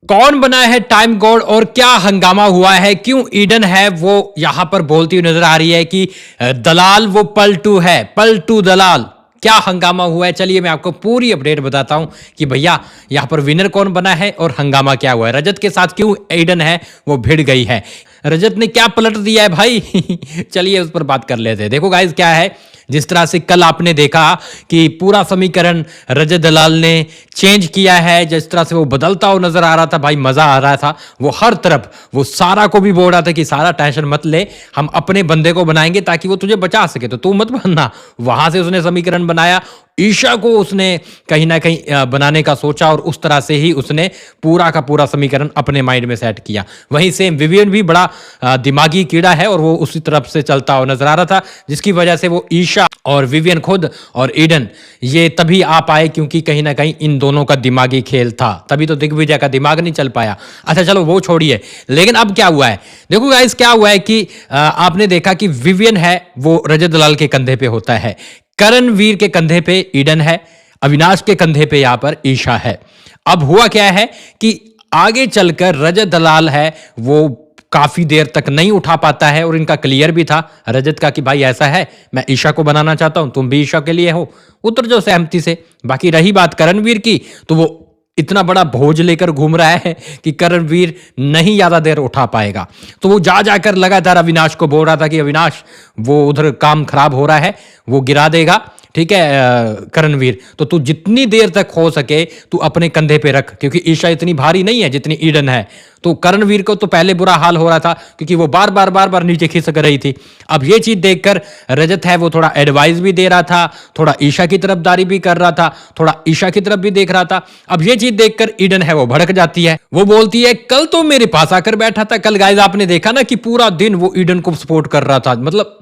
कौन बना है टाइम गॉड और क्या हंगामा हुआ है, क्यों ईडन है वो यहां पर बोलती हुई नजर आ रही है कि दलाल वो पलटू है, पलटू दलाल। क्या हंगामा हुआ है, चलिए मैं आपको पूरी अपडेट बताता हूं कि भैया यहां पर विनर कौन बना है और हंगामा क्या हुआ है। रजत के साथ क्यों ईडन है वो भिड़ गई है, रजत ने क्या पलट दिया है भाई चलिए उस पर बात कर लेते हैं। देखो गाइस क्या है, जिस तरह से कल आपने देखा कि पूरा समीकरण रजत दलाल ने चेंज किया है, जिस तरह से वो बदलता हुआ नजर आ रहा था भाई, मजा आ रहा था। वो हर तरफ वो सारा को भी बोल रहा था कि सारा टेंशन मत ले, हम अपने बंदे को बनाएंगे ताकि वो तुझे बचा सके, तो तू मत बनना। वहां से उसने समीकरण बनाया, ईशा को उसने कहीं ना कहीं बनाने का सोचा और उस तरह से ही उसने पूरा का पूरा समीकरण अपने माइंड में सेट किया। वहीं सेम विवियन भी बड़ा दिमागी कीड़ा है और वो उसी तरफ से चलता हुआ नजर आ रहा था, जिसकी वजह से वो ईशा और विवियन खुद और ईडन ये तभी आ पाए क्योंकि कहीं ना कहीं इन दोनों का दिमागी खेल था, तभी तो दिग्विजय का दिमाग नहीं चल पाया। अच्छा चलो वो छोड़िए, लेकिन अब क्या हुआ है, देखो गाइस क्या हुआ है कि आपने देखा कि विवियन है वो रजत दलाल के कंधे पे होता है, करणवीर के कंधे पे ईडन है, अविनाश के कंधे पे यहां पर ईशा है। अब हुआ क्या है कि आगे चलकर रजत दलाल है वो काफी देर तक नहीं उठा पाता है और इनका क्लियर भी था रजत का कि भाई ऐसा है, मैं ईशा को बनाना चाहता हूं, तुम भी ईशा के लिए हो, उतर जो सहमति से। बाकी रही बात करणवीर की, तो वो इतना बड़ा भोज लेकर घूम रहा है कि करणवीर नहीं ज्यादा देर उठा पाएगा, तो वो जा जाकर लगातार अविनाश को बोल रहा था कि अविनाश वो उधर काम खराब हो रहा है, वो गिरा देगा, ठीक है करणवीर, तो तू जितनी देर तक हो सके तू अपने कंधे पे रख, क्योंकि ईशा इतनी भारी नहीं है जितनी ईडन है। तो करणवीर को तो पहले बुरा हाल हो रहा था क्योंकि वो बार बार नीचे खिसक रही थी। अब ये चीज देखकर रजत है वो थोड़ा एडवाइस भी दे रहा था, थोड़ा ईशा की तरफदारी भी कर रहा था, थोड़ा ईशा की तरफ भी देख रहा था। अब ये चीज देखकर ईडन है वो भड़क जाती है, वो बोलती है कल तो मेरे पास आकर बैठा था। कल गाइस आपने देखा ना कि पूरा दिन वो ईडन को सपोर्ट कर रहा था, मतलब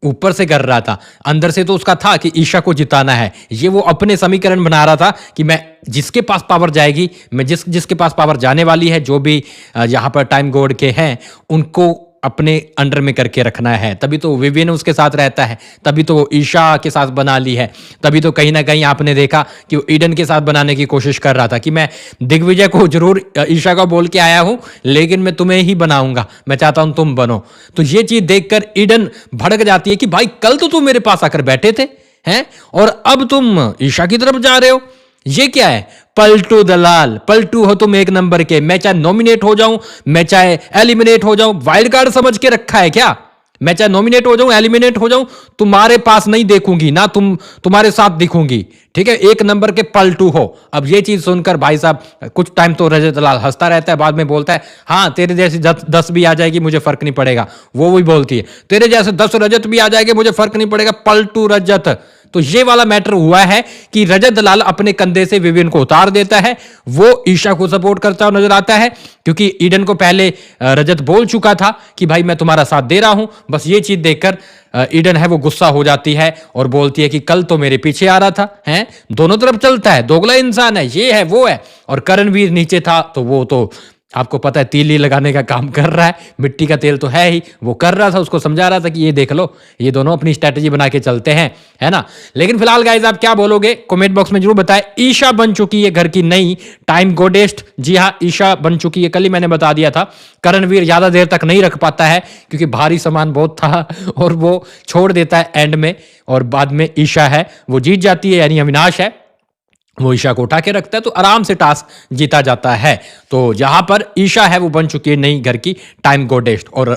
ऊपर से कर रहा था, अंदर से तो उसका था कि ईशा को जिताना है। ये वो अपने समीकरण बना रहा था कि मैं जिसके पास पावर जाएगी, मैं जिसके पास पावर जाने वाली है, जो भी यहाँ पर टाइम गॉड के हैं उनको अपने अंडर में करके रखना है। तभी तो विवियन उसके साथ रहता है, तभी तो वो ईशा के साथ बना ली है, तभी तो कहीं ना कहीं आपने देखा कि वो ईडन के साथ बनाने की कोशिश कर रहा था कि मैं दिग्विजय को जरूर ईशा का बोल के आया हूं, लेकिन मैं तुम्हें ही बनाऊंगा, मैं चाहता हूं तुम बनो। तो ये चीज देखकर ईडन भड़क जाती है कि भाई कल तो तुम मेरे पास आकर बैठे थे हैं और अब तुम ईशा की तरफ जा रहे हो, ये क्या है? पलटू दलाल, पलटू हो तुम एक नंबर के। मैं चाहे नॉमिनेट हो जाऊं, मैं चाहे एलिमिनेट हो जाऊं, वाइल्ड कार्ड समझ के रखा है क्या? मैं चाहे नॉमिनेट हो जाऊं, एलिमिनेट हो जाऊं, तुम्हारे पास नहीं देखूंगी ना, तुम्हारे साथ दिखूंगी, ठीक है? एक नंबर के पलटू हो। अब ये चीज सुनकर भाई साहब कुछ टाइम तो रजत दलाल हंसता रहता है, बाद में बोलता है हाँ तेरे जैसी 10 भी आ जाएगी मुझे फर्क नहीं पड़ेगा। वो भी बोलती है तेरे जैसे 10 रजत भी आ जाएंगे मुझे फर्क नहीं पड़ेगा, पलटू रजत। तो ये वाला मैटर हुआ है कि रजत दलाल अपने कंधे से विवियन को उतार देता है, वो ईशा को सपोर्ट करता हुआ नजर आता है क्योंकि ईडन को पहले रजत बोल चुका था कि भाई मैं तुम्हारा साथ दे रहा हूं। बस ये चीज देखकर ईडन है वो गुस्सा हो जाती है और बोलती है कि कल तो मेरे पीछे आ रहा था, हैं दोनों तरफ चलता है, दोगला इंसान है, ये है वो है। और करणवीर नीचे था तो वो तो आपको पता है तीली लगाने का काम कर रहा है, मिट्टी का तेल तो है ही, वो कर रहा था, उसको समझा रहा था कि ये देख लो ये दोनों अपनी स्ट्रेटजी बना के चलते हैं, है ना। लेकिन फिलहाल गाइज आप क्या बोलोगे कमेंट बॉक्स में जरूर बताएं। ईशा बन चुकी है घर की नई टाइम गोडेस्ट, जी हाँ ईशा बन चुकी है, कल ही मैंने बता दिया था। करणवीर ज्यादा देर तक नहीं रख पाता है क्योंकि भारी सामान बहुत था और वो छोड़ देता है एंड में, और बाद में ईशा है वो जीत जाती है, यानी अविनाश है वो ईशा को उठा के रखता है, तो आराम से टास्क जीता जाता है। तो जहां पर ईशा है वो बन चुकी है नई घर की टाइम गोडेस्ट, और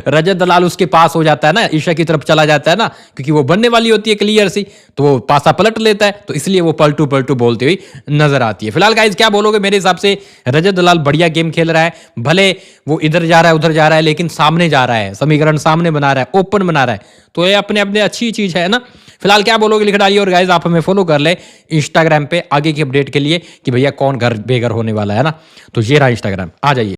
रजत दलाल उसके पास हो जाता है ना, ईशा की तरफ चला जाता है ना, क्योंकि वो बनने वाली होती है क्लियर सी, तो वो पासा पलट लेता है, तो इसलिए वो पलटू पलटू बोलती हुई नजर आती है। फिलहाल गाइज क्या बोलोगे? मेरे हिसाब से रजत दलाल बढ़िया गेम खेल रहा है, भले वो इधर जा रहा है उधर जा रहा है, लेकिन सामने जा रहा है, समीकरण सामने बना रहा है, ओपन बना रहा है, तो ये अपने अपने अच्छी चीज है ना। फिलहाल क्या बोलोगे लिख डालिए, और गाइज आप हमें फॉलो कर ले इंस्टाग्राम पे आगे की अपडेट के लिए कि भैया कौन घर बेघर होने वाला है ना। तो ये रहा इंस्टाग्राम, आ जाइए।